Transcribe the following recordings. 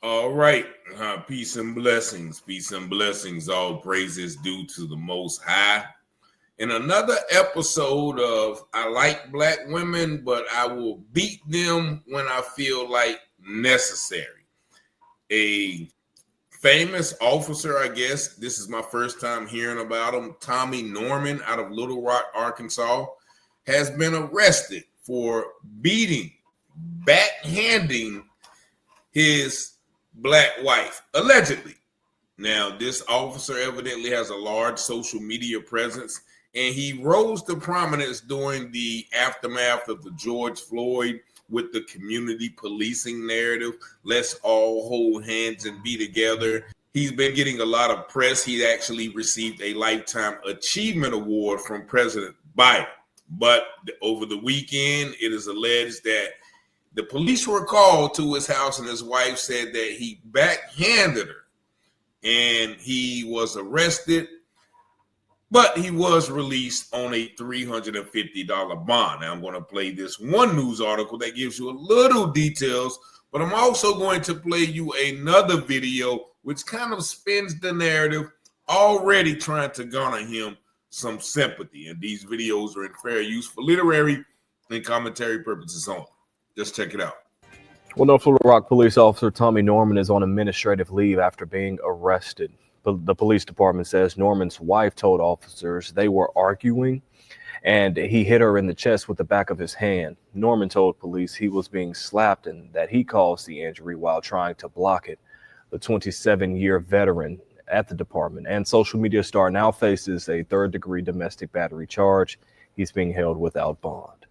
All right. Peace and blessings. Peace and blessings. All praises due to the Most High. In another episode of I Like Black Women, but I will beat them when I feel like necessary. A famous officer, I guess, this is my first time hearing about him, Tommy Norman out of Little Rock, Arkansas, has been arrested for beating, backhanding his black wife, allegedly. Now, this officer evidently has a large social media presence, and he rose to prominence during the aftermath of the George Floyd with the community policing narrative. Let's all hold hands and be together. He's been getting a lot of press. He actually received a Lifetime Achievement Award from President Biden. But over the weekend, it is alleged that the police were called to his house, and his wife said that he backhanded her, and he was arrested, but he was released on a $350 bond. Now, I'm going to play this one news article that gives you a little details, but I'm also going to play you another video which kind of spins the narrative, already trying to garner him some sympathy. And these videos are in fair use for literary and commentary purposes only. Just check it out. Well, North Little Rock police officer Tommy Norman is on administrative leave after being arrested. The police department says Norman's wife told officers they were arguing and he hit her in the chest with the back of his hand. Norman told police he was being slapped and that he caused the injury while trying to block it. The 27-year veteran at the department and social media star now faces a third-degree domestic battery charge. He's being held without bond.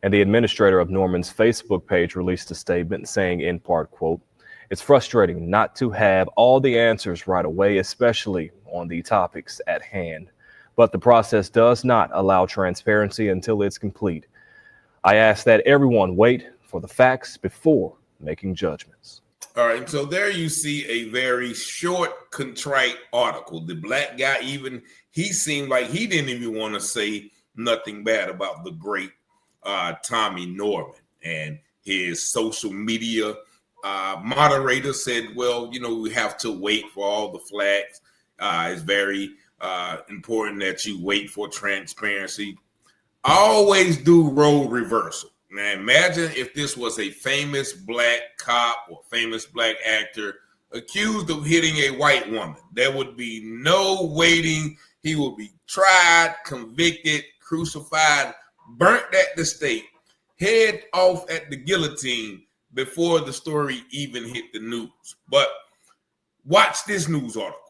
And the administrator of Norman's Facebook page released a statement saying, in part, quote, "It's frustrating not to have all the answers right away, especially on the topics at hand. But the process does not allow transparency until it's complete. I ask that everyone wait for the facts before making judgments." All right, so there you see a very short, contrite article. The black guy, he seemed like he didn't even want to say nothing bad about the great Tommy Norman. And his social media moderator said, well, we have to wait for all the flags. It's very important that you wait for transparency. I always do role reversal. Now, imagine if this was a famous black cop or famous black actor accused of hitting a white woman. There would be no waiting. He would be tried, convicted, crucified, burnt at the stake, head off at the guillotine before the story even hit the news. But watch this news article,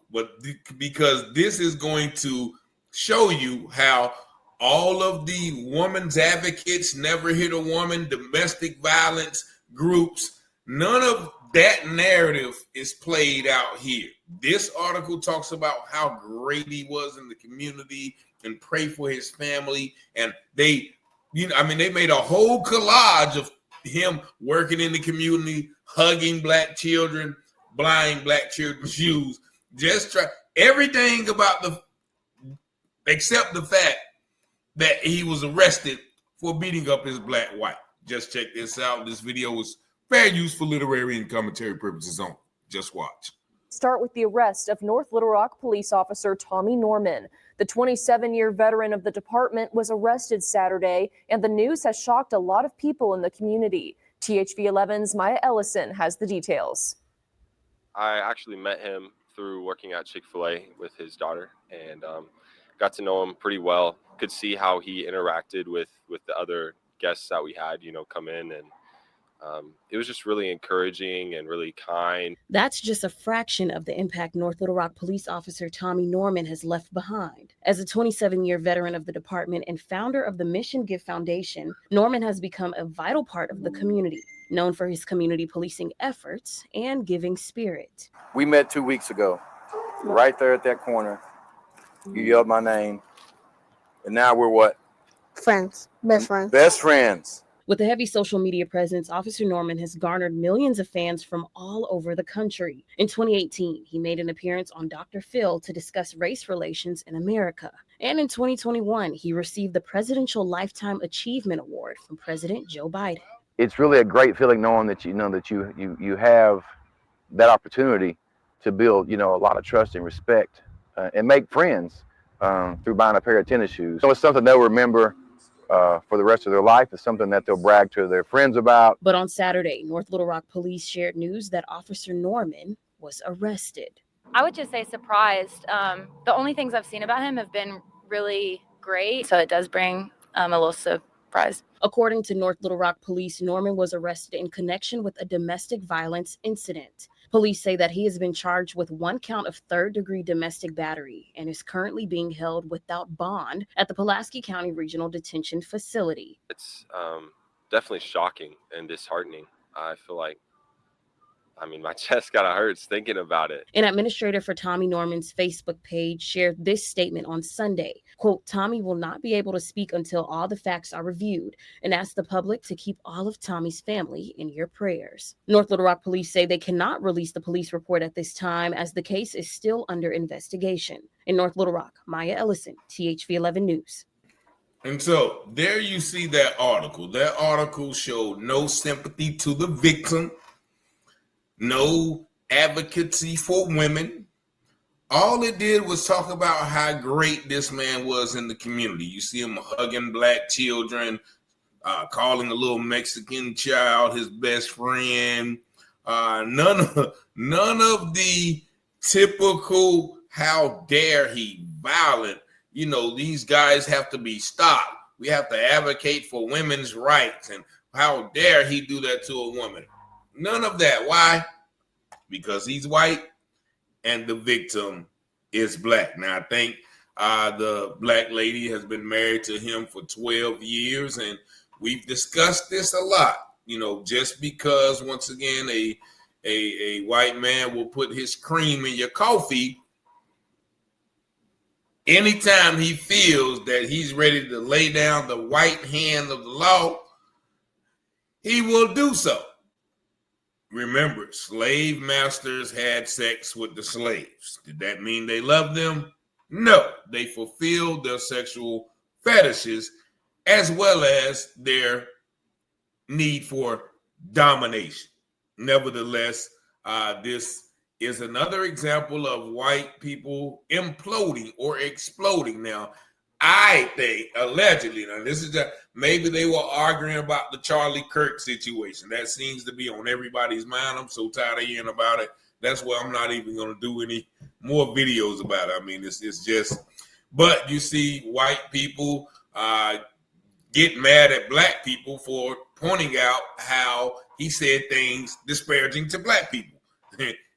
because this is going to show you how all of the women's advocates, never hit a woman, domestic violence groups, none of that narrative is played out here. This article talks about how great he was in the community and pray for his family. And they made a whole collage of him working in the community, hugging black children, buying black children's shoes, just try everything about except the fact that he was arrested for beating up his black wife. Just check this out. This video was fair use for literary and commentary purposes only. Just watch. Start with the arrest of North Little Rock police officer Tommy Norman. The 27-year veteran of the department was arrested Saturday, and the news has shocked a lot of people in the community. THV 11's Maya Ellison has the details. I actually met him through working at Chick-fil-A with his daughter, and got to know him pretty well. Could see how he interacted with the other guests that we had, come in, and it was just really encouraging and really kind. That's just a fraction of the impact North Little Rock police officer Tommy Norman has left behind. As a 27-year veteran of the department and founder of the Mission Give Foundation, Norman has become a vital part of the community, known for his community policing efforts and giving spirit. We met 2 weeks ago, right there at that corner. You yelled my name. And now we're what? Friends. Best friends. Best friends. With a heavy social media presence, Officer Norman has garnered millions of fans from all over the country. In 2018, he made an appearance on Dr. Phil to discuss race relations in America. And in 2021, he received the Presidential Lifetime Achievement Award from President Joe Biden. It's really a great feeling knowing that you have that opportunity to build, a lot of trust and respect and make friends through buying a pair of tennis shoes. So it's something they'll remember for the rest of their life. It's something that they'll brag to their friends about. But on Saturday, North Little Rock police shared news that Officer Norman was arrested. I would just say surprised. The only things I've seen about him have been really great. So it does bring a little surprise. According to North Little Rock police, Norman was arrested in connection with a domestic violence incident. Police say that he has been charged with 1 count of third-degree domestic battery and is currently being held without bond at the Pulaski County Regional Detention Facility. It's definitely shocking and disheartening. I feel like, my chest kind of hurts thinking about it. An administrator for Tommy Norman's Facebook page shared this statement on Sunday. Quote, Tommy will not be able to speak until all the facts are reviewed, and ask the public to keep all of Tommy's family in your prayers. North Little Rock police say they cannot release the police report at this time as the case is still under investigation. In North Little Rock, Maya Ellison, THV 11 News. And so there you see that article. That article showed no sympathy to the victim, no advocacy for women. All it did was talk about how great this man was in the community. You see him hugging black children, calling a little Mexican child his best friend. None of the typical how dare he violent. These guys have to be stopped. We have to advocate for women's rights. And how dare he do that to a woman? None of that. Why? Because he's white and the victim is black. Now, I think the black lady has been married to him for 12 years, and we've discussed this a lot. Just because, once again, a white man will put his cream in your coffee, anytime he feels that he's ready to lay down the white hand of the law, he will do so. Remember, slave masters had sex with the slaves. Did that mean they loved them? No, they fulfilled their sexual fetishes as well as their need for domination. Nevertheless, this is another example of white people imploding or exploding. Now, I think, allegedly, now this is just, maybe they were arguing about the Charlie Kirk situation. That seems to be on everybody's mind. I'm so tired of hearing about it. That's why I'm not even going to do any more videos about it. It's just, but you see white people get mad at black people for pointing out how he said things disparaging to black people.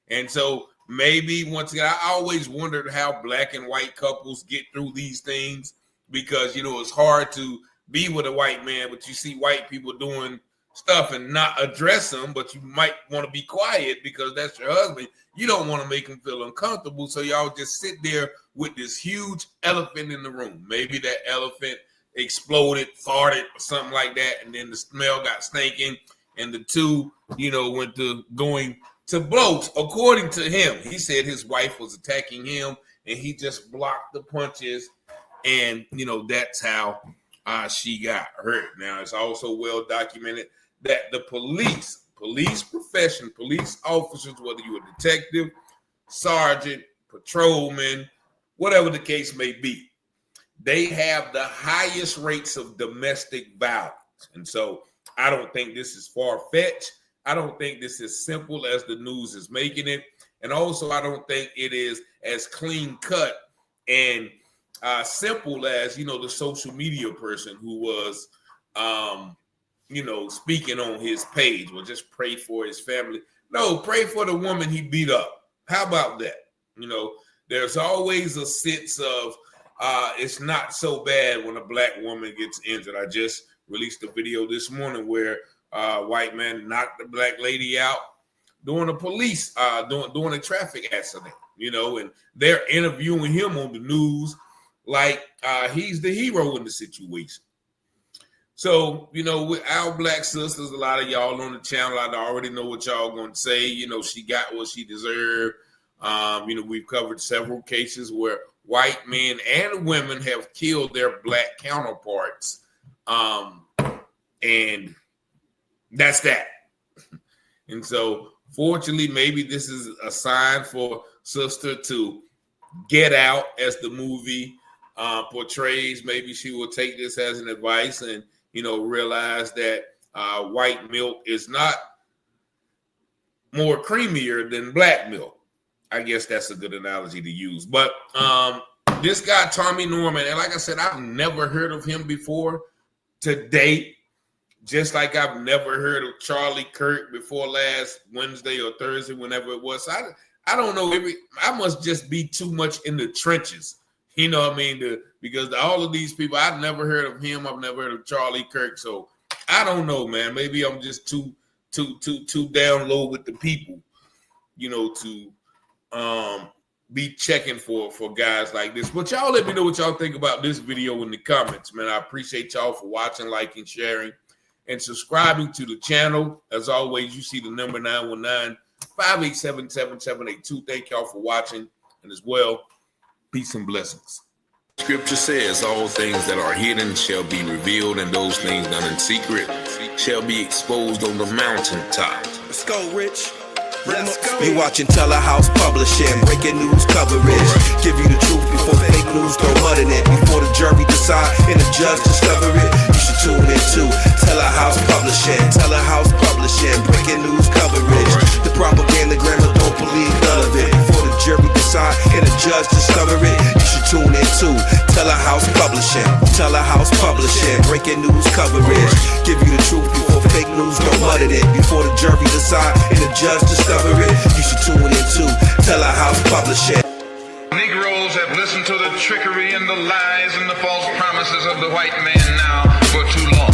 And so maybe, once again, I always wondered how black and white couples get through these things because, it's hard to be with a white man, but you see white people doing stuff and not address them, but you might want to be quiet because that's your husband. You don't want to make him feel uncomfortable, so y'all just sit there with this huge elephant in the room. Maybe that elephant exploded, farted, or something like that, and then the smell got stinking, and the two, went to going to blows. According to him, he said his wife was attacking him and he just blocked the punches, and that's how she got hurt. Now, it's also well documented that the police profession, police officers, whether you're a detective, sergeant, patrolman, whatever the case may be, they have the highest rates of domestic violence. And so I don't think this is far-fetched. I don't think this is simple as the news is making it. And also, I don't think it is as clean cut and simple as, the social media person who was, speaking on his page. Well, just pray for his family. No, pray for the woman he beat up. How about that? There's always a sense of it's not so bad when a black woman gets injured. I just released a video this morning where white man knocked the black lady out during during a traffic accident, and they're interviewing him on the news like he's the hero in the situation. So, with our black sisters, a lot of y'all on the channel, I already know what y'all going to say. She got what she deserved. We've covered several cases where white men and women have killed their black counterparts. And that's that. And so Unfortunately, maybe this is a sign for sister to get out, as the movie portrays. Maybe she will take this as an advice and, realize that white milk is not more creamier than black milk. I guess that's a good analogy to use. But this guy, Tommy Norman, and like I said, I've never heard of him before to date, just like I've never heard of Charlie Kirk before last Wednesday or Thursday, whenever it was. I don't know. I must just be too much in the trenches. You know what I mean? Because all of these people, I've never heard of him. I've never heard of Charlie Kirk. So I don't know, man. Maybe I'm just too down low with the people, to be checking for guys like this. But y'all let me know what y'all think about this video in the comments, man. I appreciate y'all for watching, liking, sharing, and subscribing to the channel. As always, you see the number 919-587-7782. Thank y'all for watching, and as well, peace and blessings. Scripture says all things that are hidden shall be revealed, and those things done in secret shall be exposed on the mountaintop. Let's go, Rich. Let's go. You watching Telehouse Publishing, breaking news coverage. Give you the truth before fake news throw mud in it. Before the jury decide and the judge discover it, you should tune in to Telehouse Publishing. Telehouse Publishing, breaking news coverage. The propaganda grammar, don't believe none of it. Before the jury decide and the judge discover it, you should tune in to Telehouse Publishing. Telehouse Publishing, breaking news coverage. Give you the truth before fake news throw mud in it. Before the jury decide and the judge discover it, you should tune in to Telehouse Publishing. Negroes have listened to the trickery and the lies and the false promises of the white man now for too long.